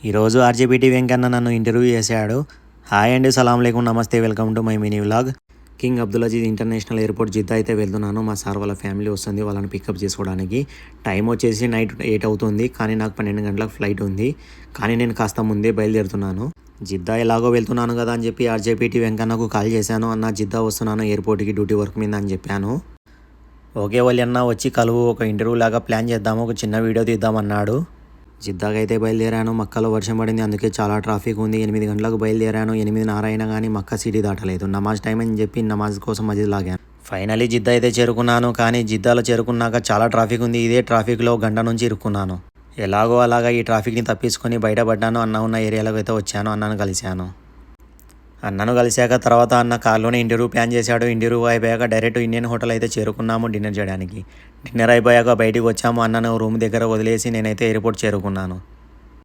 ఈరోజు ఆర్జేపీటీ వెంకన్న నన్ను ఇంటర్వ్యూ చేశాడు. హాయ్ అండి, సలాం లేకుండా నమస్తే, welcome to my mini vlog. King Abdul Aziz international airport Jeddah అయితే వెళ్తున్నాను. మా సార్ వాళ్ళ ఫ్యామిలీ వస్తుంది, వాళ్ళని పికప్ చేసుకోవడానికి. టైం వచ్చేసి నైట్ 8 అవుతుంది, కానీ నాకు 12 గంటలకు ఫ్లైట్ ఉంది. కానీ నేను కాస్త ముందే బయలుదేరుతున్నాను. జిద్దా ఎలాగో వెళ్తున్నాను కదా అని చెప్పి ఆర్జేపీటీ వెంకన్నకు కాల్ చేశాను. అన్న జిద్దా వస్తున్నాను ఎయిర్పోర్ట్కి డ్యూటీ వర్క్ మీద అని చెప్పాను. ఓకే వాళ్ళు అన్న వచ్చి కలువు, ఒక ఇంటర్వ్యూ లాగా ప్లాన్ చేద్దాము, ఒక చిన్న వీడియో తీద్దామన్నాడు. జిద్దాకి అయితే బయలుదేరాను. మక్కలో వర్షం పడింది, అందుకే చాలా ట్రాఫిక్ ఉంది. 8 గంటలకు బయలుదేరాను. 8:30 అయినా కానీ మక్క సిటీ దాటలేదు. నమాజ్ టైం అని చెప్పి నమాజ్ కోసం మస్జిద్ లాగాను. ఫైనలీ జిద్దా అయితే చేరుకున్నాను. కానీ జిద్దాలో చేరుకున్నాక చాలా ట్రాఫిక్ ఉంది. ఇదే ట్రాఫిక్లో గంట నుంచి ఇరుక్కున్నాను. ఎలాగో అలాగా ఈ ట్రాఫిక్ని తప్పించుకొని బయటపడ్డాను. అన్న ఉన్న ఏరియాలోకి అయితే వచ్చాను. అన్నను కలిశాక తర్వాత అన్న కార్లోనే ఇంటర్వ్యూ ప్లాన్ చేశాడు. ఇంటర్వ్యూ అయిపోయాక డైరెక్ట్ ఇండియన్ హోటల్ అయితే చేరుకున్నాము డిన్నర్ చేయడానికి. డిన్నర్ అయిపోయాక బయటికి వచ్చాము. అన్నను రూమ్ దగ్గర వదిలేసి నేనైతే ఎయిర్పోర్ట్ చేరుకున్నాను.